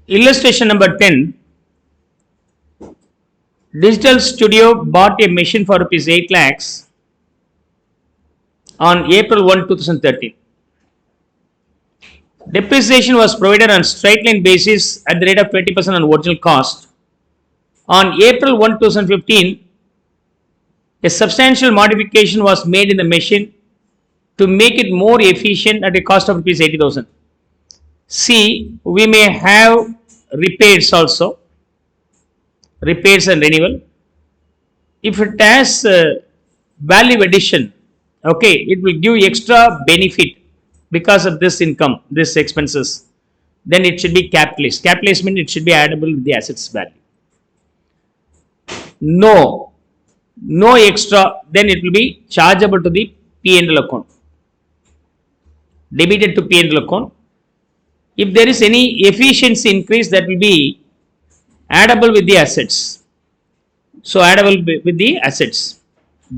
Illustration number 10. Digital Studio bought a machine for rupees 8 lakhs on April 1, 2013. Depreciation was provided on straight line basis at the rate of 20% on original cost. On April 1, 2015, a substantial modification was made in the machine to make it more efficient at a cost of rupees 80,000. See, we may have repairs also, repairs and renewal. If it has value addition, okay, it will give extra benefit because of this income, this expenses. Then it should be capitalized. Capitalized means it should be addable with the assets value. No extra, then it will be chargeable to the P&L account, debited to P&L account. If there is any efficiency increase, that will be addable with the assets. So addable with the assets,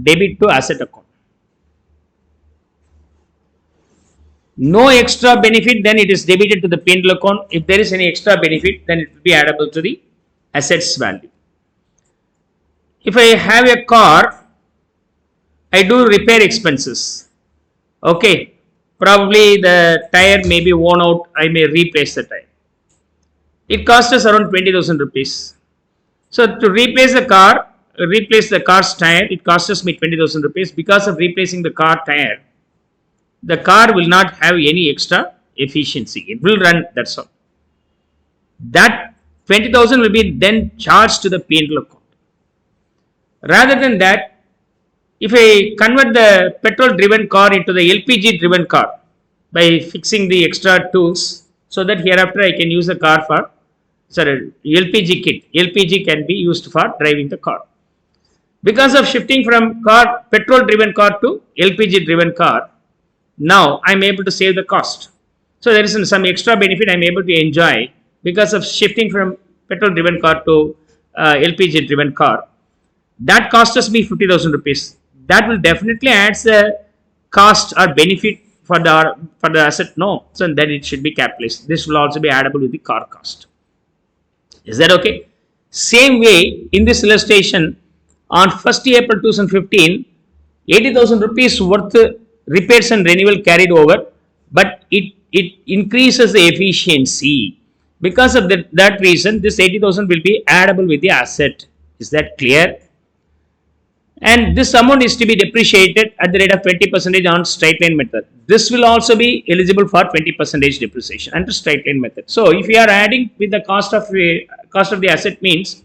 debit to asset account. No extra benefit, then it is debited to the P&L account. If there is any extra benefit, then it will be addable to the assets value. If I have a car, I do repair expenses. Okay, probably the tire may be worn out, I may replace the tire. It costs us around 20,000 rupees. So to replace the car's tire, it costs us me 20,000 rupees. Because of replacing the car tire, the car will not have any extra efficiency. It will run, that's all. That 20,000 will be then charged to the P&L account. Rather than that, if I convert the petrol driven car into the LPG driven car by fixing the extra tools, so that hereafter I can use the car for, LPG kit. LPG can be used for driving the car. Because of shifting from petrol driven car to LPG driven car, now I am able to save the cost. So there is some extra benefit I am able to enjoy because of shifting from petrol driven car to LPG driven car. That cost us me 50,000 rupees. That will definitely add the cost or benefit for the asset. No, so then it should be capitalized. This will also be addable with the car cost. Is that okay? Same way, in this illustration, on 1st April 2015, 80,000 rupees worth repairs and renewal carried over, but it increases the efficiency. Because of that reason, this 80,000 will be addable with the asset. Is that clear? And this amount is to be depreciated at the rate of 20% on straight line method. This will also be eligible for 20% depreciation under straight line method. So if you are adding with the cost of the asset, means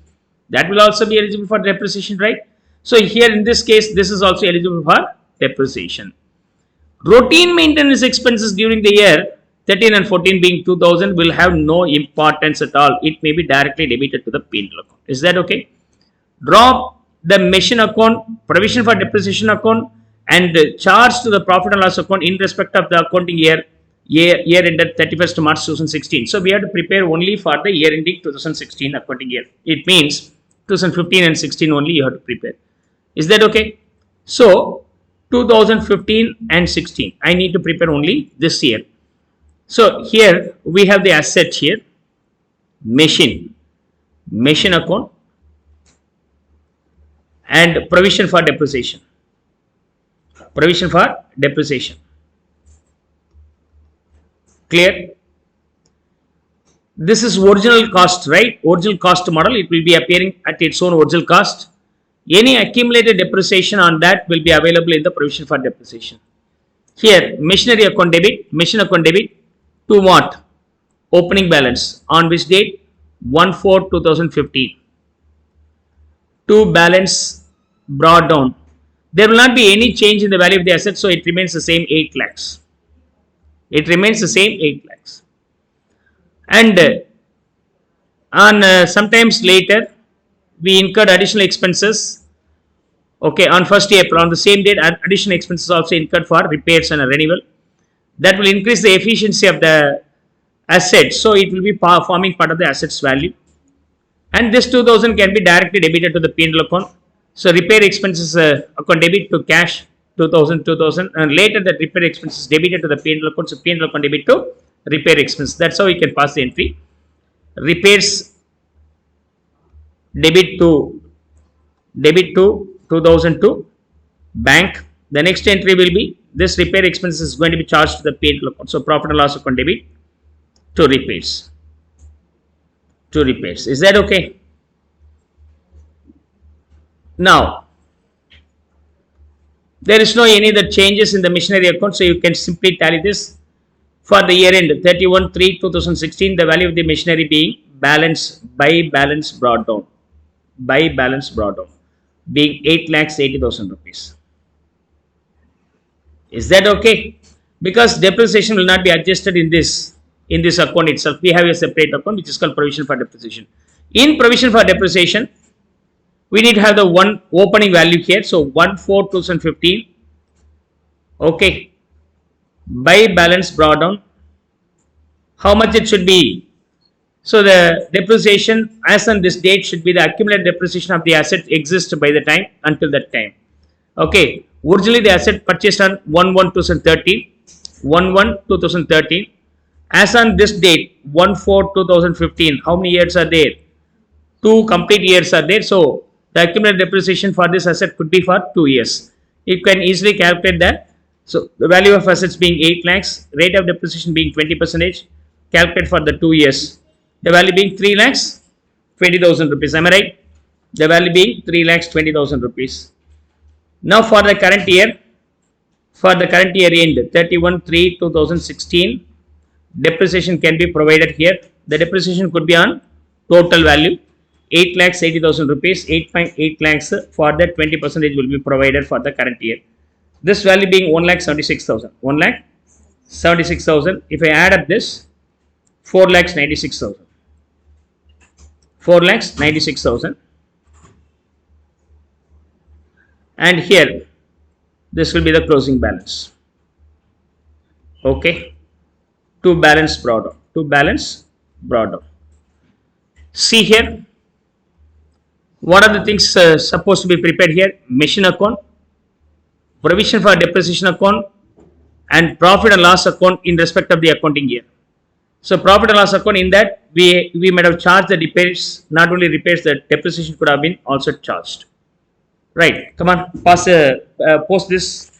that will also be eligible for depreciation, right? So here in this case, this is also eligible for depreciation. Routine maintenance expenses during the year 13 and 14 being 2,000 will have no importance at all. It may be directly debited to the P&L account. Is that okay? Drop the machine account, provision for depreciation account, and charge to the profit and loss account in respect of the accounting year ended 31st March 2016. So we have to prepare only for the year ending 2016 accounting year. It means 2015 and 16 only you have to prepare. Is that okay? So 2015 and 16, I need to prepare only this year. So here we have the asset here, machine account, and provision for depreciation. Clear? This is original cost, right? Original cost model. It will be appearing at its own original cost. Any accumulated depreciation on that will be available in the provision for depreciation. Here, machinery account debit, machine account debit to what? Opening balance. On which date? 1/4/2015. To balance brought down. There will not be any change in the value of the asset, so it remains the same 8 lakhs. It remains the same 8 lakhs. And on sometimes later, we incurred additional expenses. Okay, on 1st April, on the same date, additional expenses also incurred for repairs and renewal. That will increase the efficiency of the asset, so it will be forming part of the assets value. And this 2,000 can be directly debited to the P&L account. So repair expenses account debit to cash 2,000, and later that repair expenses debited to the P&L account. So P&L account debit to repair expense. That's how we can pass the entry. repairs debit to 2000 to bank. The next entry will be this repair expense is going to be charged to the paid account. So profit and loss account debit to repairs. To repairs. Is that okay? Now, there is no any other changes in the machinery account, so you can simply tally this. For the year end 31/3/2016, the value of the machinery being by balance brought down being 8,80,000 rupees. Is that okay? Because depreciation will not be adjusted in this account itself. We have a separate account which is called provision for depreciation. In provision for depreciation, we need to have the one opening value here. So 1/4/2015. Okay. By balance brought down. How much it should be? So the depreciation as on this date should be the accumulated depreciation of the asset exists by the time until that time. Okay. Originally the asset purchased on 1/1/2013. 1/1/2013. As on this date 1/4/2015. How many years are there? 2 complete years are there. So the accumulated depreciation for this asset could be for 2 years. You can easily calculate that. So the value of assets being 8 lakhs, rate of depreciation being 20%, calculate for the 2 years. The value being 3 lakhs 20,000 rupees. Am I right? The value being 3 lakhs 20,000 rupees. Now for the current year end 31/3/2016, depreciation can be provided here. The depreciation could be on total value 8,80,000 rupees. 8.8 lakhs for that 20% will be provided for the current year. This value being 1,76,000. 1,76,000. If I add up this, 4,96,000. 4,96,000. And here, this will be the closing balance. Okay. To balance brought down. See here. What are the things supposed to be prepared here? Machine account, provision for depreciation account, and profit and loss account in respect of the accounting year. So profit and loss account, in that we might have charged the repairs, not only repairs, the depreciation could have been also charged. Right, come on, post this.